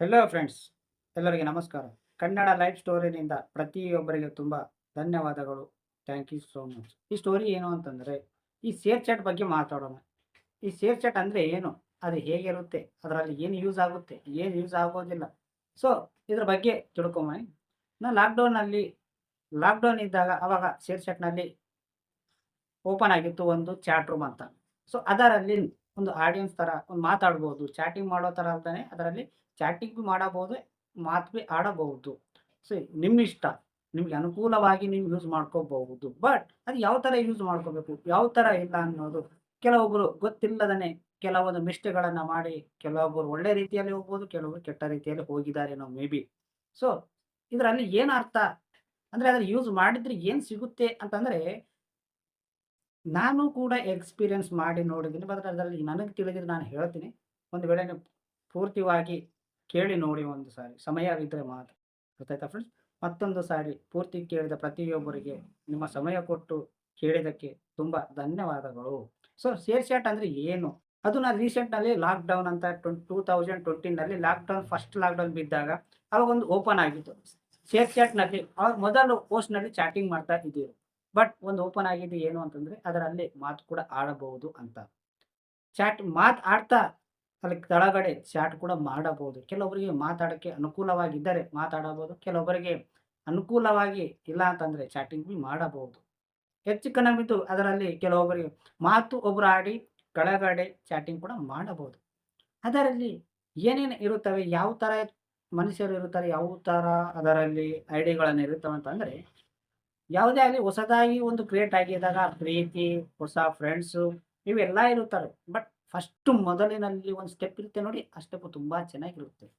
Hello friends, ಎಲ್ಲರಿಗೆ ನಮಸ್ಕಾರ. Kannada life ಸ್ಟೋರಿನಿಂದ ಪ್ರತಿಯೊಬ್ಬರಿಗೆ ತುಂಬ ಧನ್ಯವಾದಗಳು. Thank you so much. ಈ ಸ್ಟೋರಿ ಏನು ಅಂತಂದರೆ, ಈ ಶೇರ್ ಚಾಟ್ ಬಗ್ಗೆ ಮಾತಾಡೋಣ. ಈ ಶೇರ್ ಚಾಟ್ ಅಂದರೆ ಏನು? ಅದು ಹೇಗಿರುತ್ತೆ? ಅದರಲ್ಲಿ ಏನು ಯೂಸ್ ಆಗುತ್ತೆ? ಏನು ಯೂಸ್ ಆಗೋದಿಲ್ಲ? ಸೊ, ಇದ್ರ ಬಗ್ಗೆ ತಿಳ್ಕೊಂಬನಿ. ನಾನು ಲಾಕ್ಡೌನ್ ಇದ್ದಾಗ ಅವಾಗ ಶೇರ್ ಚಾಟ್‌ನಲ್ಲಿ ಓಪನ್ ಆಗಿತ್ತು ಒಂದು ಚಾಟ್ ರೂಮ್ ಅಂತ. ಸೊ, ಅದರಲ್ಲಿ ಒಂದು ಆಡಿಯನ್ಸ್ ಥರ ಒಂದು ಮಾತಾಡ್ಬೋದು. ಚಾಟಿಂಗ್ ಮಾಡೋ ಥರ ಅಂತಾನೆ ಅದರಲ್ಲಿ ಚಾಟಿಂಗ್ ಮಾಡಬಹುದು, ಮಾತು ಬಿ ಆಡಬಹುದು. ಸೊ, ನಿಮ್ಮಿಷ್ಟ. ನಿಮ್ಗೆ ಅನುಕೂಲವಾಗಿ ನೀವು ಯೂಸ್ ಮಾಡ್ಕೋಬಹುದು. ಬಟ್ ಅದು ಯಾವ ಥರ ಯೂಸ್ ಮಾಡ್ಕೋಬೇಕು, ಯಾವ ಥರ ಇಲ್ಲ ಅನ್ನೋದು ಕೆಲವೊಬ್ಬರು ಗೊತ್ತಿಲ್ಲದನೆ ಕೆಲವೊಂದು ಮಿಸ್ಟೇಕ್‌ಗಳನ್ನ ಮಾಡಿ, ಕೆಲವೊಬ್ಬರು ಒಳ್ಳೆ ರೀತಿಯಲ್ಲಿ ಹೋಗ್ಬೋದು, ಕೆಲವೊಬ್ಬರು ಕೆಟ್ಟ ರೀತಿಯಲ್ಲಿ ಹೋಗಿದ್ದಾರೇನೋ ಮೇ ಬಿ. ಸೊ, ಇದರಲ್ಲಿ ಏನು ಅರ್ಥ ಅಂದ್ರೆ ಅದನ್ನ ಯೂಸ್ ಮಾಡಿದ್ರೆ ಏನು ಸಿಗುತ್ತೆ ಅಂತಂದ್ರೆ ನಾನು ಕೂಡ ಎಕ್ಸ್‌ಪೀರಿಯನ್ಸ್ ಮಾಡಿ ನೋಡಿದ್ದೀನಿ. ಬಟ್ ಅದರಲ್ಲಿ ನನಗೆ ತಿಳಿದಿದ್ದು ನಾನು ಹೇಳ್ತೀನಿ. ಒಂದು ವೇಳೆ ನೀವು ಪೂರ್ತಿಯಾಗಿ ಕೇಳಿ ನೋಡಿ ಒಂದು ಸಾರಿ. ಸಮಯ ಇದ್ದರೆ ಮಾತ್ರ. ಗೊತ್ತಾಯ್ತಾ ಫ್ರೆಂಡ್ಸ್? ಮತ್ತೊಂದು ಸಾರಿ ಪೂರ್ತಿ ಕೇಳಿದ ಪ್ರತಿಯೊಬ್ಬರಿಗೆ ನಿಮ್ಮ ಸಮಯ ಕೊಟ್ಟು ಕೇಳಿದ್ದಕ್ಕೆ ತುಂಬ ಧನ್ಯವಾದಗಳು. ಸೊ, ಶೇರ್ ಚಾಟ್ ಅಂದರೆ ಏನು? ಅದು ನಾನು ರೀಸೆಂಟ್‌ನಲ್ಲಿ ಲಾಕ್‌ಡೌನ್ ಅಂತ 2020ನಲ್ಲಿ ಫಸ್ಟ್ ಲಾಕ್‌ಡೌನ್ ಬಿದ್ದಾಗ ಅವಾಗೊಂದು ಓಪನ್ ಆಗಿತ್ತು. ಶೇರ್ ಚಾಟ್‌ನಲ್ಲಿ ಅವಾಗ ಮೊದಲು ಪೋಸ್ಟ್‌ನಲ್ಲಿ ಚಾಟಿಂಗ್ ಮಾಡ್ತಾ ಇದ್ದೀವಿ. ಬಟ್ ಒಂದು ಓಪನ್ ಆಗಿದ್ದು ಏನು ಅಂತಂದ್ರೆ, ಅದರಲ್ಲಿ ಮಾತು ಕೂಡ ಆಡಬಹುದು ಅಂತ. ಮಾತು ಆಡ್ತಾ ಅಲ್ಲಿ ಕೆಳಗಡೆ ಚಾಟ್ ಕೂಡ ಮಾಡಬಹುದು. ಕೆಲವೊಬ್ಬರಿಗೆ ಮಾತಾಡಕ್ಕೆ ಅನುಕೂಲವಾಗಿದ್ದರೆ ಮಾತಾಡಬಹುದು. ಕೆಲವೊಬ್ಬರಿಗೆ ಅನುಕೂಲವಾಗಿ ಇಲ್ಲ ಅಂತಂದ್ರೆ ಚಾಟಿಂಗ್ ಬಿ ಮಾಡಬಹುದು. ಹೆಚ್ಚು ಕಡಿಮೆ ಅದರಲ್ಲಿ ಕೆಲವೊಬ್ಬರಿಗೆ ಮಾತು ಒಬ್ರು ಆಡಿ ಕೆಳಗಡೆ ಚಾಟಿಂಗ್ ಕೂಡ ಮಾಡಬಹುದು. ಅದರಲ್ಲಿ ಏನೇನು ಇರುತ್ತವೆ, ಯಾವ ತರ ಮನುಷ್ಯರು ಇರುತ್ತಾರೆ, ಯಾವ ತರ ಅದರಲ್ಲಿ ಐಡಿಗಳನ್ನು ಇರುತ್ತವೆ ಅಂತಂದ್ರೆ ಯಾವುದೇ ಆಗಲಿ ಹೊಸದಾಗಿ ಒಂದು ಕ್ರಿಯೇಟ್ ಆಗಿದ್ದಾಗ ಪ್ರೀತಿ, ಹೊಸ ಫ್ರೆಂಡ್ಸು ಇವೆಲ್ಲ ಇರುತ್ತಾರೆ. ಬಟ್ ಫಸ್ಟು ಮೊದಲಿನಲ್ಲಿ ಒಂದು ಸ್ಟೆಪ್ ಇರುತ್ತೆ ನೋಡಿ, ಆ ಸ್ಟೆಪ್ ತುಂಬಾ ಚೆನ್ನಾಗಿರುತ್ತೆ.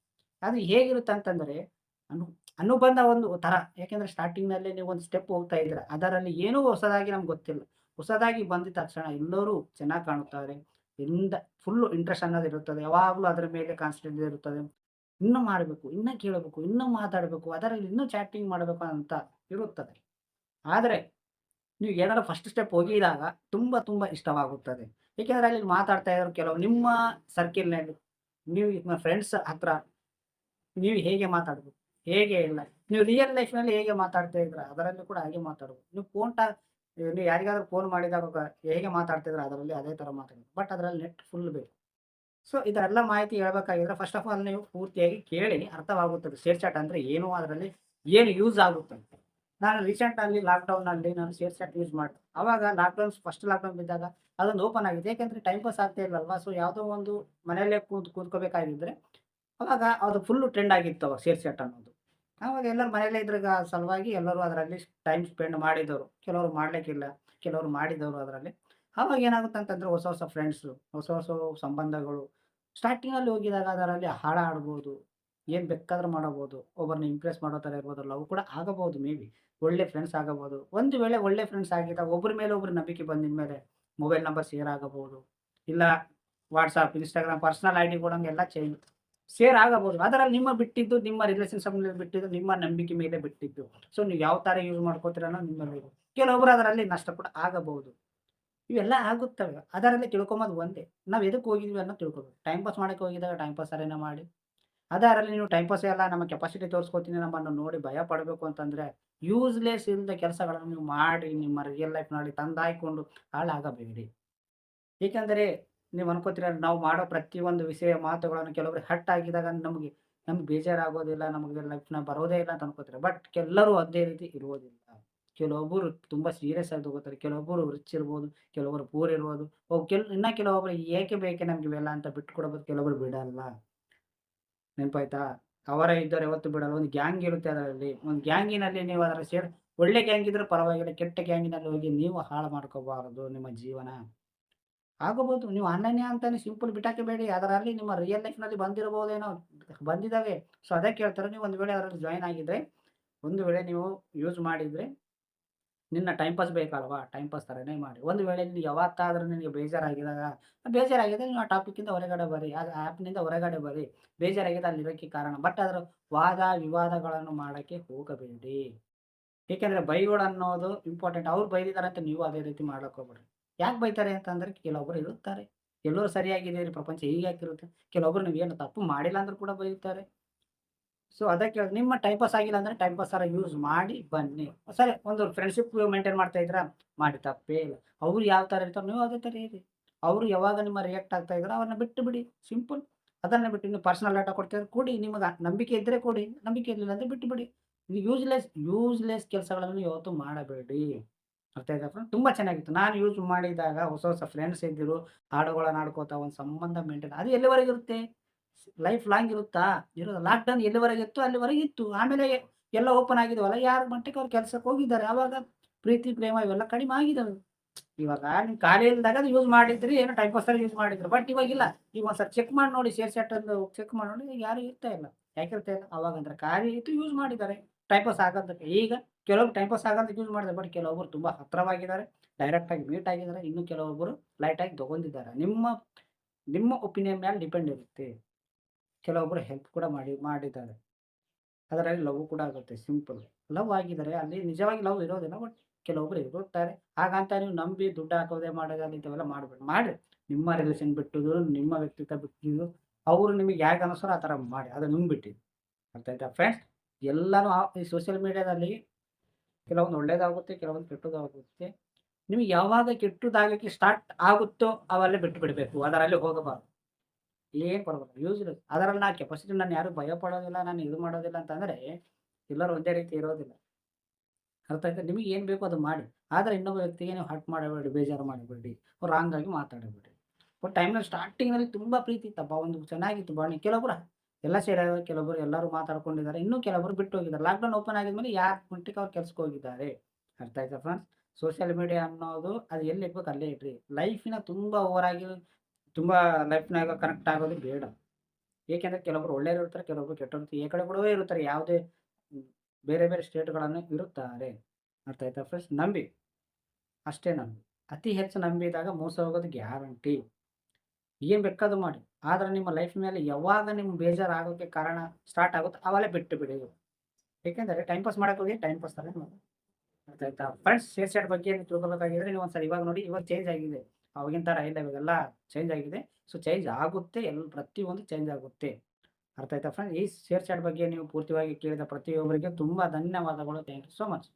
ಅದು ಹೇಗಿರುತ್ತೆ ಅಂತಂದರೆ, ಅನು ಅನುಬಂಧ ಒಂದು ಥರ. ಯಾಕೆಂದ್ರೆ ಸ್ಟಾರ್ಟಿಂಗ್‌ನಲ್ಲಿ ನೀವು ಒಂದು ಸ್ಟೆಪ್ ಹೋಗ್ತಾ ಇದ್ದೀರಾ, ಅದರಲ್ಲಿ ಏನೂ ಹೊಸದಾಗಿ ನಮ್ಗೆ ಗೊತ್ತಿಲ್ಲ. ಹೊಸದಾಗಿ ಬಂದಿದ ತಕ್ಷಣ ಎಲ್ಲರೂ ಚೆನ್ನಾಗಿ ಕಾಣುತ್ತಾರೆ. ಇಂದ ಫುಲ್ಲು ಇಂಟ್ರೆಸ್ಟ್ ಅನ್ನೋದು ಇರುತ್ತದೆ. ಯಾವಾಗಲೂ ಅದರ ಮೇಲೆ ಕಾನ್ಸಂಟ್ರೇಟ್ ಇರುತ್ತದೆ. ಇನ್ನೂ ಮಾಡಬೇಕು, ಇನ್ನೂ ಕೇಳಬೇಕು, ಇನ್ನೂ ಮಾತಾಡಬೇಕು, ಅದರಲ್ಲಿ ಇನ್ನೂ ಚಾಟಿಂಗ್ ಮಾಡಬೇಕು ಅಂತ ಇರುತ್ತದೆ. ಆದರೆ ನೀವು ಏನಾದ್ರು ಫಸ್ಟ್ ಸ್ಟೆಪ್ ಹೋಗಿದಾಗ ತುಂಬ, ತುಂಬ ಇಷ್ಟವಾಗುತ್ತದೆ. ಏಕೆಂದರೆ ಅಲ್ಲಿ ಮಾತಾಡ್ತಾ ಇರೋರು ಕೆಲವು ನಿಮ್ಮ ಸರ್ಕಲ್‌ನಲ್ಲಿ, ನೀವು ನಿಮ್ಮ ಫ್ರೆಂಡ್ಸ್ ಹತ್ರ ನೀವು ಹೇಗೆ ಮಾತಾಡಬೇಕು, ಹೇಗೆ ಇಲ್ಲ, ನೀವು ರಿಯಲ್ ಲೈಫ್‌ನಲ್ಲಿ ಹೇಗೆ ಮಾತಾಡ್ತಾ ಇದ್ದೀರಾ, ಅದರಲ್ಲೂ ಕೂಡ ಹಾಗೆ ಮಾತಾಡಬೇಕು. ನೀವು ಯಾರಿಗಾದ್ರೂ ಫೋನ್ ಮಾಡಿದಾಗ ಹೇಗೆ ಮಾತಾಡ್ತಿದ್ದೀರಾ ಅದರಲ್ಲಿ ಅದೇ ಥರ ಮಾತಾಡಬೇಕು. ಬಟ್ ಅದರಲ್ಲಿ ನೆಟ್ ಫುಲ್ ಬೇಕು. ಸೊ, ಇದೆಲ್ಲ ಮಾಹಿತಿ ಹೇಳ್ಬೇಕಾಗಿದ್ರೆ ಫಸ್ಟ್ ಆಫ್ ಆಲ್ ನೀವು ಪೂರ್ತಿಯಾಗಿ ಕೇಳಿ ಅರ್ಥವಾಗುತ್ತದೆ. ಶೇರ್ ಚಾಟ್ ಅಂದ್ರೆ ಏನು? ಅದರಲ್ಲಿ ಏನು ಯೂಸ್ ಆಗುತ್ತೆ ಅಂತ. ನಾನು ರೀಸೆಂಟಲ್ಲಿ ಲಾಕ್‌ಡೌನ್‌ನಲ್ಲಿ ನಾನು ಶೇರ್ ಚಾಟ್ ಯೂಸ್ ಮಾಡಿದೆ. ಅವಾಗ ಫಸ್ಟ್ ಲಾಕ್‌ಡೌನ್ ಬಿದ್ದಾಗ ಅದೊಂದು ಓಪನ್ ಆಗಿದೆ. ಯಾಕೆಂದ್ರೆ ಟೈಮ್ ಪಾಸ್ ಆಗ್ತಾ ಇಲ್ಲಲ್ವಾ? ಸೊ, ಯಾವುದೋ ಒಂದು ಮನೆಯಲ್ಲೇ ಕೂತ್ಕೋಬೇಕಾಗಿದ್ರೆ ಅವಾಗ ಅದು ಫುಲ್ಲು ಟ್ರೆಂಡ್ ಆಗಿತ್ತು ಅವಾಗ ಶೇರ್ ಚಾಟ್ ಅನ್ನೋದು. ಆವಾಗ ಎಲ್ಲರೂ ಮನೆಯಲ್ಲೇ ಇದ್ರಾಗ ಸಲುವಾಗಿ ಎಲ್ಲರೂ ಅದರಲ್ಲಿ ಟೈಮ್ ಸ್ಪೆಂಡ್ ಮಾಡಿದವರು. ಕೆಲವರು ಮಾಡ್ಲಿಕ್ಕಿಲ್ಲ, ಕೆಲವರು ಮಾಡಿದವರು ಅದರಲ್ಲಿ. ಆವಾಗ ಏನಾಗುತ್ತೆ ಅಂತಂದ್ರೆ ಹೊಸ ಹೊಸ ಫ್ರೆಂಡ್ಸು, ಹೊಸ ಹೊಸ ಸಂಬಂಧಗಳು. ಸ್ಟಾರ್ಟಿಂಗಲ್ಲಿ ಹೋಗಿದಾಗ ಅದರಲ್ಲಿ ಹಾಡ ಆಡ್ಬೋದು, ಏನ್ ಬೇಕಾದ್ರೂ ಮಾಡಬಹುದು. ಒಬ್ಬರನ್ನ ಇಂಪ್ರೆಸ್ ಮಾಡೋ ಥರ ಇರ್ಬೋದು, ಲವ್ ಕೂಡ ಆಗಬಹುದು ಮೇ ಬಿ. ಒಳ್ಳೆ ಫ್ರೆಂಡ್ಸ್ ಆಗಬಹುದು. ಒಂದು ವೇಳೆ ಒಳ್ಳೆ ಫ್ರೆಂಡ್ಸ್ ಆಗಿದ್ದಾಗ ಒಬ್ಬರ ಮೇಲೆ ಒಬ್ರು ನಂಬಿಕೆ ಬಂದಿದ್ಮೇಲೆ ಮೊಬೈಲ್ ನಂಬರ್ ಶೇರ್ ಆಗಬಹುದು. ಇಲ್ಲ ವಾಟ್ಸಾಪ್, ಇನ್‌ಸ್ಟಾಗ್ರಾಮ್ ಪರ್ಸನಲ್ ಐಡಿ ಕೊಡಂಗೆಲ್ಲ ಶೇರ್ ಆಗಬಹುದು. ಅದರಲ್ಲಿ ನಿಮ್ಮ ರಿಲೇಶನ್‌ಶಿಪ್‌ನಲ್ಲಿ ಬಿಟ್ಟಿದ್ದು ನಿಮ್ಮ ನಂಬಿಕೆ ಮೇಲೆ ಬಿಟ್ಟಿದ್ದು. ಸೊ, ನೀವು ಯಾವ ತರ ಯೂಸ್ ಮಾಡ್ಕೋತೀರ ಅನ್ನೋದು ನಿಮ್ಮ ಮೇಲೆ ಇದೆ. ಕೆಲವೊಬ್ಬರು ಅದರಲ್ಲಿ ನಷ್ಟ ಕೂಡ ಆಗಬಹುದು. ಇವೆಲ್ಲ ಆಗುತ್ತವೆ. ಅದರಲ್ಲಿ ತಿಳ್ಕೊಂಬೋದು ಒಂದೇ. ನಾವು ಎದಕ್ಕೆ ಹೋಗಿದ್ವಿ ಅನ್ನೋದು ತಿಳ್ಕೊಬೇಕು. ಟೈಮ್ ಪಾಸ್ ಮಾಡಕ್ಕೆ ಹೋಗಿದ್ದಾಗ ಟೈಮ್ ಪಾಸ್ ಸರಿನೇ ಮಾಡಿ. ಅದರಲ್ಲಿ ನೀವು ಟೈಮ್ ಪಾಸೇ ಅಲ್ಲ ನಮ್ಮ ಕೆಪಾಸಿಟಿ ತೋರಿಸ್ಕೊತೀನಿ ನಮ್ಮನ್ನು ನೋಡಿ ಭಯ ಪಡಬೇಕು ಅಂತಂದ್ರೆ, ಯೂಸ್‌ಲೆಸ್ ಇಲ್ಲದ ಕೆಲಸಗಳನ್ನು ನೀವು ಮಾಡಿ ನಿಮ್ಮ ರಿಯಲ್ ಲೈಫ್‌ನಲ್ಲಿ ತಂದಾಯ್ಕೊಂಡು ಹಾಳಾಗಬೇಡಿ. ಏಕೆಂದರೆ ನೀವು ಅನ್ಕೋತೀರ ನಾವು ಮಾಡೋ ಪ್ರತಿಯೊಂದು ವಿಷಯ ಮಾತುಗಳನ್ನು ಕೆಲವೊಬ್ಬರಿಗೆ ಹರ್ಟ್ ಆಗಿದಾಗ ನಮ್ಗೆ ಬೇಜಾರಾಗೋದಿಲ್ಲ, ನಮಗೆ ಲೈಫ್‌ನ ಬರೋದೇ ಇಲ್ಲ ಅಂತ ಅನ್ಕೋತೀರ. ಬಟ್ ಎಲ್ಲರೂ ಅದೇ ರೀತಿ ಇರುವುದಿಲ್ಲ. ಕೆಲವೊಬ್ಬರು ತುಂಬಾ ಸೀರಿಯಸ್ ಆಗಿ ತಗೋತಾರೆ. ಕೆಲವೊಬ್ಬರು ರಿಚ್ ಇರ್ಬೋದು, ಕೆಲವೊಬ್ಬರು ಪೂರ್ ಇರ್ಬೋದು. ಇನ್ನ ಕೆಲವೊಬ್ಬರು ಏಕೆ ಬೇಕೆ ನಮ್ಗೆ ಇವೆಲ್ಲ ಅಂತ ಬಿಟ್ಕೊಡ್ಬೋದು, ಕೆಲವೊಬ್ಬರು ಬಿಡಲ್ಲ. ನೆನಪಾಯ್ತಾ? ಅವರೇ ಇದ್ದಾರೆ ಯಾವತ್ತೂ ಬಿಡಲ್ಲ. ಒಂದು ಗ್ಯಾಂಗ್ ಇರುತ್ತೆ ಅದರಲ್ಲಿ. ಒಂದು ಗ್ಯಾಂಗಿನಲ್ಲಿ ನೀವು ಅದರ ಒಳ್ಳೆ ಗ್ಯಾಂಗ್ ಇದ್ರೆ ಪರವಾಗಿಲ್ಲ. ಕೆಟ್ಟ ಗ್ಯಾಂಗಿನಲ್ಲಿ ಹೋಗಿ ನೀವು ಹಾಳು ಮಾಡ್ಕೋಬಾರದು ನಿಮ್ಮ ಜೀವನ. ಆಗಬಹುದು. ನೀವು ಅನನ್ಯ ಅಂತಾನೆ ಸಿಂಪಲ್ ಬಿಟ್ಟಾಕಬೇಡಿ. ಅದರಲ್ಲಿ ನಿಮ್ಮ ರಿಯಲ್ ಲೈಫ್‌ನಲ್ಲಿ ಬಂದಿರಬಹುದೇನೋ, ಬಂದಿದ್ದಾವೆ. ಸೊ, ಅದಕ್ಕೆ ಹೇಳ್ತಾರೆ ನೀವು ಒಂದು ವೇಳೆ ಅದರಲ್ಲಿ ಜಾಯಿನ್ ಆಗಿದ್ರೆ, ಒಂದು ವೇಳೆ ನೀವು ಯೂಸ್ ಮಾಡಿದ್ರೆ, ನಿನ್ನ ಟೈಮ್ ಪಾಸ್ ಬೇಕಲ್ವಾ? ಟೈಮ್ ಪಾಸ್ ಥರನೇ ಮಾಡಿ. ಒಂದು ವೇಳೆ ನಿನಗೆ ಯಾವತ್ತಾದ್ರೂ ನಿನಗೆ ಬೇಜಾರಾಗಿದೆ ನೀವು ಆ ಟಾಪಿಕ್ಕಿಂದ ಹೊರಗಡೆ ಬರ್ರಿ. ಆ ಆ್ಯಪ್‌ನಿಂದ ಹೊರಗಡೆ ಬರ್ರಿ. ಬೇಜಾರಾಗಿದೆ ಅಲ್ಲಿರೋಕ್ಕೆ ಕಾರಣ. ಬಟ್ ಅದರ ವಾದ, ವಿವಾದಗಳನ್ನು ಮಾಡಕ್ಕೆ ಹೋಗಬೇಡಿ. ಏಕೆಂದ್ರೆ ಬೈಗುಳನ್ನೋದು ಇಂಪಾರ್ಟೆಂಟ್. ಅವ್ರು ಬೈದಿದ್ದಾರೆ ಅಂತ ನೀವು ಅದೇ ರೀತಿ ಮಾಡಕ್ ಹೋಗ್ಬೇಡ್ರಿ. ಯಾಕೆ ಬೈತಾರೆ ಅಂತಂದ್ರೆ ಕೆಲವೊಬ್ರು ಇರುತ್ತಾರೆ. ಎಲ್ಲರೂ ಸರಿಯಾಗಿದೆ ರೀ ಪ್ರಪಂಚ ಹೀಗ್ಯಾಕಿರುತ್ತೆ. ಕೆಲವೊಬ್ರು ನೀವೇನು ತಪ್ಪು ಮಾಡಿಲ್ಲ ಅಂದ್ರೂ ಕೂಡ ಬೈಯುತ್ತಾರೆ. ಸೊ ಅದಕ್ಕೆ ನಿಮ್ಮ ಟೈಮ್ ಪಾಸ್ ಆಗಿಲ್ಲ ಅಂದರೆ ಟೈಮ್ ಪಾಸ್ ಥರ ಯೂಸ್ ಮಾಡಿ ಬನ್ನಿ. ಸರಿ, ಒಂದು ಫ್ರೆಂಡ್ಶಿಪ್ ಮೇಂಟೈನ್ ಮಾಡ್ತಾ ಇದ್ದೀರಾ, ಮಾಡಿ ತಪ್ಪೇ ಇಲ್ಲ. ಅವ್ರು ಯಾವ ಥರ ಇರ್ತಾರೋ ನೀವು ಅದೇ ಥರ ಇರಿ. ಅವರು ಯಾವಾಗ ನಿಮ್ಮ ರಿಯಾಕ್ಟ್ ಆಗ್ತಾ ಇದ್ದಾರೋ ಅವ್ರನ್ನ ಬಿಟ್ಟು ಬಿಡಿ, ಸಿಂಪಲ್. ಅದನ್ನ ಬಿಟ್ಟು ನೀವು ಪರ್ಸನಲ್ ಡಾಟಾ ಕೊಡ್ತಿದ್ರೆ ಕೊಡಿ, ನಿಮಗೆ ನಂಬಿಕೆ ಇದ್ದರೆ ಕೊಡಿ, ನಂಬಿಕೆ ಇರಲಿಲ್ಲ ಅಂದರೆ ಬಿಟ್ಟು ಬಿಡಿ. ಇದು ಯೂಸ್‌ಲೆಸ್ ಕೆಲಸಗಳನ್ನು ಯಾವತ್ತೂ ಮಾಡಬೇಡಿ. ಅರ್ಥ ಆಯ್ತಾ ಫ್ರೆಂಡ್? ತುಂಬ ಚೆನ್ನಾಗಿತ್ತು. ನಾನು ಯೂಸ್ ಮಾಡಿದಾಗ ಹೊಸ ಫ್ರೆಂಡ್ಸ್ ಇದ್ದರು. ಹಾಡುಗಳನ್ನ ಹಾಡ್ಕೋತಾ ಒಂದು ಸಂಬಂಧ ಮೇಂಟೈನ್ ಅದು ಎಲ್ಲಿವರೆಗೆ ಇರುತ್ತೆ? ಲೈಫ್ ಲಾಂಗ್ ಇರುತ್ತಾ? ಇರೋಲ್ಲ. ಲಾಕ್‌ಡೌನ್ ಎಲ್ಲಿವರೆಗೆ ಇತ್ತು ಅಲ್ಲಿವರೆಗೆ ಇತ್ತು. ಆಮೇಲೆ ಎಲ್ಲ ಓಪನ್ ಆಗಿದವಲ್ಲ, ಯಾರ ಮಟ್ಟಿಗೆ ಅವ್ರು ಕೆಲ್ಸಕ್ಕೆ ಹೋಗಿದ್ದಾರೆ. ಆವಾಗ ಪ್ರೀತಿ, ಪ್ರೇಮ ಇವೆಲ್ಲ ಕಡಿಮೆ ಆಗಿದಾವೆ. ಇವಾಗ ನೀವು ಖಾಲಿ ಇಲ್ದಾಗ ಅದು ಯೂಸ್ ಮಾಡಿದ್ರಿ, ಏನೋ ಟೈಮ್ ಪಾಸ್‌ಗಾಗಿ ಯೂಸ್ ಮಾಡಿದ್ರು. ಬಟ್ ಇವಾಗಿಲ್ಲ. ಈಗ ಒಂದ್ಸಲ ಚೆಕ್ ಮಾಡಿ ನೋಡಿ, ಶೇರ್ ಚಾಟಲ್ಲಿ ಚೆಕ್ ಮಾಡಿ ನೋಡಿ, ಯಾರು ಇರ್ತಾ ಇಲ್ಲ. ಯಾಕೆ ಇರ್ತಾ ಇಲ್ಲ? ಅವಾಗಂದ್ರೆ ಖಾಲಿ ಇತ್ತು, ಯೂಸ್ ಮಾಡಿದ್ದಾರೆ. ಟೈಮ್ ಪಾಸ್ ಆಗೋದಕ್ಕೆ. ಈಗ ಕೆಲವೊಬ್ರು ಟೈಮ್ ಪಾಸ್ ಆಗೋದಕ್ಕೆ ಯೂಸ್ ಮಾಡಿದ್ದಾರೆ. ಬಟ್ ಕೆಲವೊಬ್ಬರು ತುಂಬಾ ಹತ್ರವಾಗಿದ್ದಾರೆ. ಡೈರೆಕ್ಟಾಗಿ ಮೀಟ್ ಆಗಿದ್ದಾರೆ. ಇನ್ನು ಕೆಲವೊಬ್ಬರು ಲೈಟಾಗಿ ತಗೊಂಡಿದ್ದಾರೆ. ನಿಮ್ಮ ಒಪಿನಿಯನ್ ಮೇಲೆ ಡಿಪೆಂಡ್ ಇರುತ್ತೆ. ಕೆಲವೊಬ್ಬರು ಹೆಲ್ಪ್ ಕೂಡ ಮಾಡಿದ್ದಾರೆ. ಅದರಲ್ಲಿ ಲವ್ ಕೂಡ ಆಗುತ್ತೆ, ಸಿಂಪಲ್. ಲವ್ ಆಗಿದ್ದಾರೆ, ಅಲ್ಲಿ ನಿಜವಾಗಿ ಲವ್ ಇರೋದಿಲ್ಲ. ಬಟ್ ಕೆಲವೊಬ್ರು ಇರುತ್ತಾರೆ. ಹಾಗಂತ ನೀವು ನಂಬಿ ದುಡ್ಡು ಹಾಕೋದೇ ಮಾಡೋದು ಇಂಥವೆಲ್ಲ ಮಾಡಬೇಡಿ. ಮಾಡ್ರಿ. ನಿಮ್ಮ ರಿಲೇಷನ್ ಬಿಟ್ಟುದು, ನಿಮ್ಮ ವ್ಯಕ್ತಿತ್ವ ಬಿಟ್ಟಿದ್ದು, ಅವರು ನಿಮಗೆ ಹೇಗೆ ಅನಿಸ್ತಾರೋ ಆ ಥರ ಮಾಡಿ. ಅದು ನಿಮ್ಗೆ ಬಿಟ್ಟಿದ್ದು. ಅರ್ಥ ಆಯ್ತಾ ಫ್ರೆಂಡ್ಸ್? ಎಲ್ಲಾನು ಈ ಸೋಷಿಯಲ್ ಮೀಡಿಯಾದಲ್ಲಿ ಕೆಲವೊಂದು ಒಳ್ಳೇದಾಗುತ್ತೆ, ಕೆಲವೊಂದು ಕೆಟ್ಟದಾಗುತ್ತೆ. ನಿಮಗೆ ಯಾವಾಗ ಕೆಟ್ಟದಾಗಕ್ಕೆ ಸ್ಟಾರ್ಟ್ ಆಗುತ್ತೋ ಅವೆಲ್ಲ ಬಿಟ್ಟು ಬಿಡಬೇಕು. ಅದರಲ್ಲಿ ಹೋಗಬಾರದು. ಏನ್ ಪರವಾಗಿಲ್ಲ, ಯೂಸ್‌ಲೆಸ್. ಅದರಲ್ಲಿ ನಾ ಕೆಪಾಸಿಟಿ, ನಾನು ಯಾರು ಭಯ ಪಡೋದಿಲ್ಲ, ನಾನು ಇದು ಮಾಡೋದಿಲ್ಲ ಅಂತಂದ್ರೆ, ಎಲ್ಲರೂ ಒಂದೇ ರೀತಿ ಇರೋದಿಲ್ಲ. ಅರ್ಥ ಆಯ್ತಾ? ನಿಮಗೆ ಏನು ಬೇಕೋ ಅದು ಮಾಡಿ. ಆದ್ರೆ ಇನ್ನೊಬ್ಬ ವ್ಯಕ್ತಿಗೆ ನೀವು ಹರ್ಟ್ ಮಾಡಬೇಡಿ, ಬೇಜಾರು ಮಾಡಬೇಡಿ, ರಾಂಗ್ ಆಗಿ ಮಾತಾಡಬೇಡಿ. ಬಟ್ ಟೈಮ್‌ನಲ್ಲಿ ಸ್ಟಾರ್ಟಿಂಗ್‌ನಲ್ಲಿ ತುಂಬಾ ಪ್ರೀತಿ ಇತ್ತಪ್ಪ, ಒಂದು ಚೆನ್ನಾಗಿತ್ತು ಬಾಂಡಿಂಗ್. ಕೆಲವೊಬ್ರು ಎಲ್ಲ ಸೇರಿದ್ದಾರೆ, ಕೆಲವೊಬ್ಬರು ಎಲ್ಲರೂ ಮಾತಾಡ್ಕೊಂಡಿದ್ದಾರೆ, ಇನ್ನೂ ಕೆಲವೊಬ್ಬರು ಬಿಟ್ಟು ಹೋಗಿದ್ದಾರೆ. ಲಾಕ್‌ಡೌನ್ ಓಪನ್ ಆಗಿದ್ಮೇಲೆ ಯಾರ ಮಟ್ಟಿಗೆ ಅವ್ರು ಕೆಲ್ಸಕ್ಕೆ ಹೋಗಿದ್ದಾರೆ. ಅರ್ಥ ಆಯ್ತಾ ಫ್ರೆಂಡ್ಸ್? ಸೋಷಿಯಲ್ ಮೀಡಿಯಾ ಅನ್ನೋದು ಅದು ಎಲ್ಲಿ ಇಡ್ಬೇಕು ಅಲ್ಲೇ ಇಡ್ರಿ. ಲೈಫಿನ ತುಂಬಾ ಓವರ್ ಆಗಿ ತುಂಬಾ ಲೈಫ್‌ನಾಗ ಕನೆಕ್ಟ್ ಆಗೋದು ಬೇಡ. ಏಕೆಂದ್ರೆ ಕೆಲವೊಬ್ರು ಒಳ್ಳೆಯವರು ಇರ್ತಾರೆ, ಕೆಲವೊಬ್ರು ಕೆಟ್ಟವರು ಈ ಕಡೆ ಕೂಡ ಇರುತ್ತಾರೆ. ಯಾವುದೇ ಹ್ಮ್, ಬೇರೆ ಬೇರೆ ಸ್ಟೇಟ್‌ಗಳನ್ನು ಇರುತ್ತಾರೆ. ಅರ್ಥ ಆಯ್ತಾ ಫ್ರೆಂಡ್ಸ್? ನಂಬಿ, ಅಷ್ಟೇ ನಂಬಿ. ಅತಿ ಹೆಚ್ಚು ನಂಬಿದಾಗ ಮೋಸ ಹೋಗೋದು ಗ್ಯಾರಂಟಿ. ಏನ್ ಬೇಕಾದ್ರು ಮಾಡಿ. ಆದ್ರೆ ನಿಮ್ಮ ಲೈಫ್ ಮೇಲೆ ಯಾವಾಗ ನಿಮ್ಗೆ ಬೇಜಾರು ಆಗೋಕೆ ಕಾರಣ ಸ್ಟಾರ್ಟ್ ಆಗುತ್ತೋ ಅವೆಲ್ಲ ಬಿಟ್ಟು ಬಿಡಿ. ಏಕೆಂದರೆ ಟೈಮ್ ಪಾಸ್ ಮಾಡಕ್ಕೆ ಹೋಗಿ ಟೈಮ್ ಪಾಸ್ ತಾನೇ ಮಾಡೋದು. ಅರ್ಥ ಆಯ್ತಾ ಫ್ರೆಂಡ್ಸ್? ಶೇರ್ ಚಾಟ್ ಬಗ್ಗೆ ನೀವು ತಿಳ್ಕೊಬೇಕಾಗಿದ್ರೆ ನೀವು ಒಂದ್ಸಲ ಇವಾಗ ನೋಡಿ, ಇವಾಗ ಚೇಂಜ್ ಆಗಿದೆ. ಅವಾಗಿನ ಥರ ಇಲ್ಲ, ಇವಾಗೆಲ್ಲ ಚೇಂಜ್ ಆಗಿದೆ. ಸೊ ಚೇಂಜ್ ಆಗುತ್ತೆ, ಪ್ರತಿಯೊಂದು ಚೇಂಜ್ ಆಗುತ್ತೆ. ಅರ್ಥ ಆಯ್ತಾ ಫ್ರೆಂಡ್ಸ್? ಈ ಶೇರ್ ಚಾಟ್ ಬಗ್ಗೆ ನೀವು ಪೂರ್ತಿಯಾಗಿ ಕೇಳಿದ ಪ್ರತಿಯೊಬ್ಬರಿಗೆ ತುಂಬಾ ಧನ್ಯವಾದಗಳು. Thank you so much.